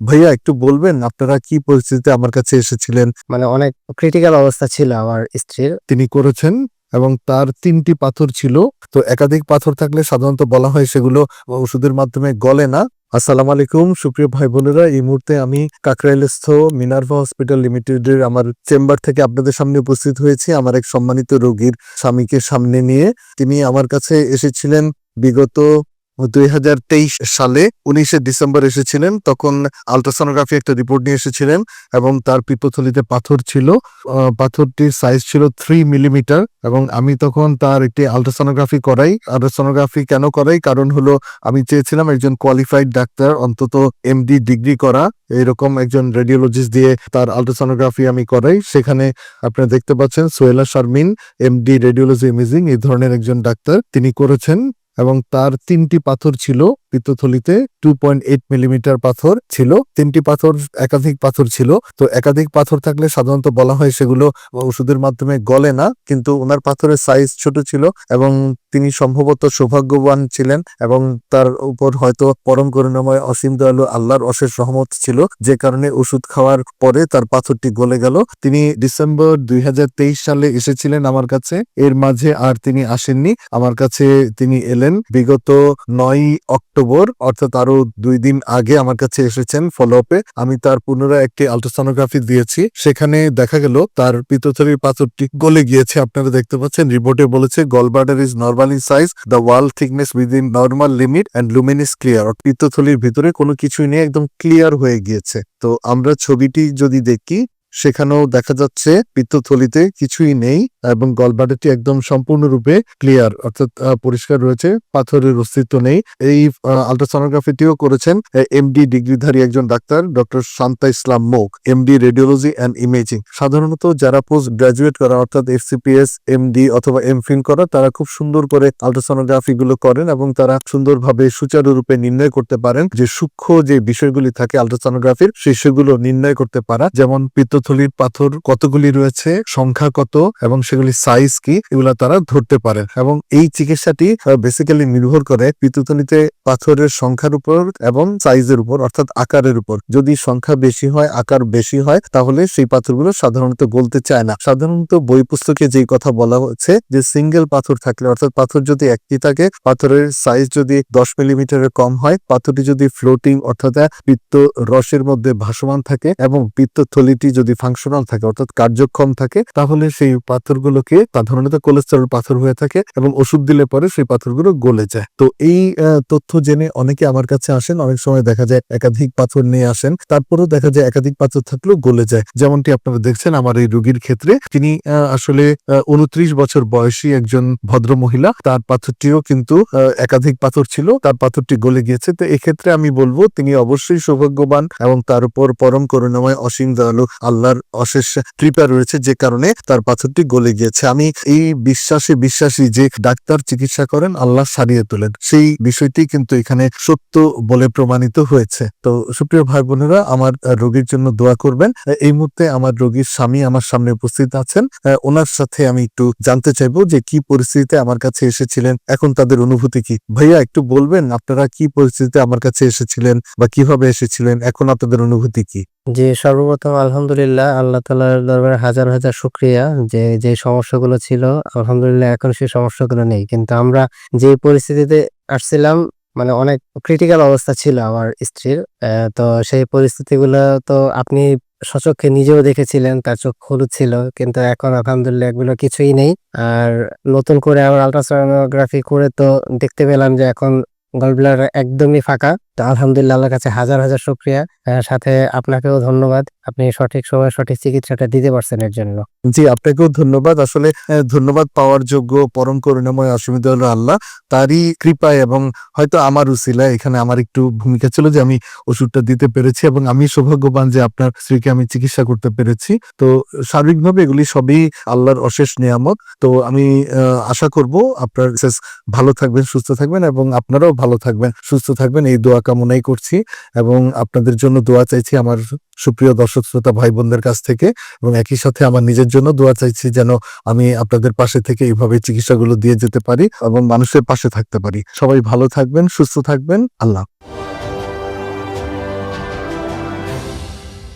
ভাইয়া একটু বলবেন আপনারা কি পরিস্থিতিতে আমার কাছে এসেছিলেন? মানে অনেক ক্রিটিক্যাল অবস্থা ছিল আমার স্ত্রীর। তিনি করেছেন এবং তার ৩ টি পাথর ছিল। তো একাধিক পাথর থাকলে সাধারণত বলা হয় সেগুলো ওষুধের মাধ্যমে গলে না। আসসালামু আলাইকুম সুপ্রিয় ভাই বোনেরা, এই মুহূর্তে আমি কাকরাইলস্থ মিনার্ভা হসপিটাল লিমিটেডের আমার চেম্বার থেকে আপনাদের সামনে উপস্থিত হয়েছি আমার এক সম্মানিত রোগীর স্বামীকে সামনে নিয়ে। তিনি আমার কাছে এসেছিলেন বিগত ২০২৩ সালে ১৯শে ডিসেম্বর এসেছিলেন। তখন আল্ট্রাসোনোগ্রাফি একটা রিপোর্ট নিয়ে এসেছিলেন এবং তার পিত্তথলিতে পাথর ছিল। পাথরটির সাইজ ছিল 3 মিলিমিটার এবং আমি তখন তার একটি আল্ট্রাসোনোগ্রাফি করাই। আল্ট্রাসোনোগ্রাফি কেন করাই? কারণ হলো আমি চেয়েছিলাম একজন কোয়ালিফাইড ডাক্তার, অন্তত এমডি ডিগ্রি করা এরকম একজন রেডিওলজিস্ট দিয়ে তার আল্ট্রাসোনোগ্রাফি আমি করাই। সেখানে আপনারা দেখতে পাচ্ছেন সোহেলা শারমিন, এমডি রেডিওলজি ইমেজিং, এই ধরনের একজন ডাক্তার তিনি করেছেন এবং তার ৩টি পাথর ছিল পিত্তথলিতে। 2.8 মিলিমিটার পাথর ছিল। ৩টি পাথর, একাধিক পাথর ছিল। তো একাধিক পাথর থাকলে সাধারণত বলা হয় সেগুলো ওষুধের মাধ্যমে গলে না, কিন্তু ওনার পাথরের সাইজ ছোট ছিল এবং তিনি সম্ভবত সৌভাগ্যবান ছিলেন এবং তার উপর হয়তো পরম করুণাময় অসীম দয়ালু আল্লাহর অশেষ রহমত ছিল, যে কারণে ওষুধ খাওয়ার পরে তার পাথরটি গলে গেল। তিনি ডিসেম্বর ২০২৩ সালে এসেছিলেন আমার কাছে, এর মাঝে আর তিনি আসেননি। আমার কাছে তিনি এলেন বিগত ৯ অক্টোবর, অর্থাৎ আরো ২ দিন আগে আমার কাছে এসেছেন ফলো আপে। আমি তার পুনরায় একটি আল্ট্রাসোনোগ্রাফি দিয়েছি। সেখানে দেখা গেল তার পিত্তথলির পাথরটি গলে গিয়েছে। আপনারা দেখতে পাচ্ছেন রিপোর্টে বলেছে gallbladder is normal in size, the wall thickness within normal limit and lumen is clear. পিত্তথলির ভিতরে কোনো কিছুই নেই, একদম ক্লিয়ার হয়ে গিয়েছে। তো আমরা ছবিটি যদি দেখি সেখানেও দেখা যাচ্ছে পিত্তথলিতে কিছুই নেই এবং গলব্লাডারটি একদম সম্পূর্ণরূপে ক্লিয়ার, অর্থাৎ পরিষ্কার রয়েছে, পাথরের অস্তিত্ব নেই। এই আল্ট্রাসোনোগ্রাফিটিও করেছেন এমডি ডিগ্রিধারী একজন ডাক্তার, ডক্টর শান্তা ইসলাম মোক, এমডি রেডিওলজি অ্যান্ড ইমেজিং। সাধারণত যারা পোস্ট গ্রাজুয়েট করা, অর্থাৎ এফসিপিএস, এমডি অথবা এমফিল করা, তারা খুব সুন্দর করে আল্ট্রাসোনোগ্রাফি গুলো করেন এবং তারা সুন্দরভাবে সুচারুরূপে নির্ণয় করতে পারেন যে সূক্ষ্ম যে বিষয়গুলি থাকে আল্ট্রাসোনোগ্রাফির, সেই সেগুলো নির্ণয় করতে পারা, যেমন পিত্তথলির পাথর কতগুলি রয়েছে, সংখ্যা কত এবং সেগুলি সাইজ কি, এগুলা তারা ধরতে পারেন। এবং এই চিকিৎসাটি বেসিক্যালি নির্ভর করে পিত্তথলিতে পাথরের সংখ্যার উপর এবং সাইজের উপর, অর্থাৎ আকারের উপর। যদি সংখ্যা বেশি হয়, আকার বেশি হয়, তাহলে সেই পাথরগুলো সাধারণত গলতে চায় না। সাধারণত বই পুস্তকে যেই কথা বলা হচ্ছে যে সিঙ্গেল পাথর থাকলে, অর্থাৎ পাথর যদি একটি থাকে, পাথরের সাইজ যদি 10 মিলিমিটারের কম হয়, পাথরটি যদি ফ্লোটিং অর্থাৎ পিত্ত রসের মধ্যে ভাসমান থাকে এবং পিত্তথলিটি যদি ফাংশনাল থাকে, অর্থাৎ কার্যক্ষম থাকে, তাহলে সেই পাথরগুলোকে সাধারণত কোলেস্টেরল পাথর হয়ে থাকে এবং ওষুধ দিলে পরে সেই পাথরগুলো গলে যায়। তো এই তথ্য জেনে অনেকে আমার কাছে আসেন। অনেক সময় দেখা যায় একাধিক পাথর নিয়ে আসেন, তারপরেও দেখা যায় একাধিক পাথর থাকলেও গলে যায়। যেমনটি আপনারা দেখছেন আমার এই রোগীর ক্ষেত্রে, তিনি আসলে 29 বছর বয়সী একজন ভদ্র মহিলা। তার পাথরটিও কিন্তু একাধিক পাথর ছিল, তার পাথরটি গলে গিয়েছে। তো এক্ষেত্রে আমি বলবো তিনি অবশ্যই সৌভাগ্যবান এবং তার উপর পরম করুণাময় অসীম দয়ালু আল্লাহর অশেষ কৃপা রয়েছে, যে কারণে তার পাথরটি গলে গিয়েছে। আমি এই বিশ্বাসী যে ডাক্তার চিকিৎসা করেন, আল্লাহ সারিয়ে তোলেন, সেই বিষয়টি কিন্তু এখানে সত্য বলে প্রমাণিত হয়েছে। তো সুপ্রিয় ভাই বোনেরা, আমার রোগীর জন্য দোয়া করবেন। এই মুহূর্তে আমার রোগীর স্বামী আমার সামনে উপস্থিত আছেন। ওনার সাথে আমি একটু জানতে চাইবো যে কি পরিস্থিতিতে আমার কাছে এসেছিলেন, এখন তাদের অনুভূতি কি। ভাইয়া একটু বলবেন আপনারা কি পরিস্থিতিতে আমার কাছে এসেছিলেন বা কিভাবে এসেছিলেন, এখন আপনাদের অনুভূতি কি? জি, সর্বপ্রথম আলহামদুলিল্লাহ, আল্লাহ তাআলার দরবারে হাজার হাজার শুকরিয়া যে সমস্যাগুলো ছিল আলহামদুলিল্লাহ এখন সেই সমস্যাগুলো নেই। কিন্তু আমরা যে পরিস্থিতিতে আসছিলাম, মানে অনেক ক্রিটিক্যাল অবস্থা ছিল আমার স্ত্রীর। তো সেই পরিস্থিতিগুলো তো আপনি স্বচক্ষে নিজেও দেখেছিলেন, তার চোখ হলুদ ছিল, কিন্তু এখন আলহামদুলিল্লাহ এগুলো কিছুই নেই। আর নতুন করে আবার আল্ট্রাসোনোগ্রাফি করে তো দেখতে পেলাম যে এখন গলব্লাডার একদমই ফাঁকা। তো আলহামদুলিল্লাহ আল্লাহর কাছে হাজার হাজার শুকরিয়া। সাথে আপনাকেও ধন্যবাদ, আপনি সঠিক সময়ে সঠিক চিকিৎসাটা দিতে পারছেন এর জন্য। জি, আপনাকেও ধন্যবাদ। আসলে ধন্যবাদ পাওয়ার যোগ্য পরম করুণাময় অসীম দয়ালু আল্লাহ, তারই কৃপায় এবং হয়তো আমার উসিলায় এখানে আমার একটু ভূমিকা ছিল যে আমি ওষুধটা দিতে পেরেছি এবং আমি সৌভাগ্যবান যে আপনার স্ত্রীকে আমি চিকিৎসা করতে পেরেছি। তো সার্বিকভাবে এগুলি সবই আল্লাহর অশেষ নিয়ামত। তো আমি আশা করব আপনার ভালো থাকবেন, সুস্থ থাকবেন এবং আপনারাও ভালো থাকবেন, সুস্থ থাকবেন, এই দোয়া কামনাই করছি এবং আপনাদের জন্য দোয়া চাইছি আমার সুপ্রিয় দর্শক শ্রোতা ভাই বোনদের কাছ থেকে, এবং একই সাথে আমার নিজের জন্য দোয়া চাইছি যেন আমি আপনাদের পাশে থেকে এইভাবে চিকিৎসাগুলো দিয়ে যেতে পারি এবং মানুষের পাশে থাকতে পারি। সবাই ভালো থাকবেন, সুস্থ থাকবেন। আল্লাহ।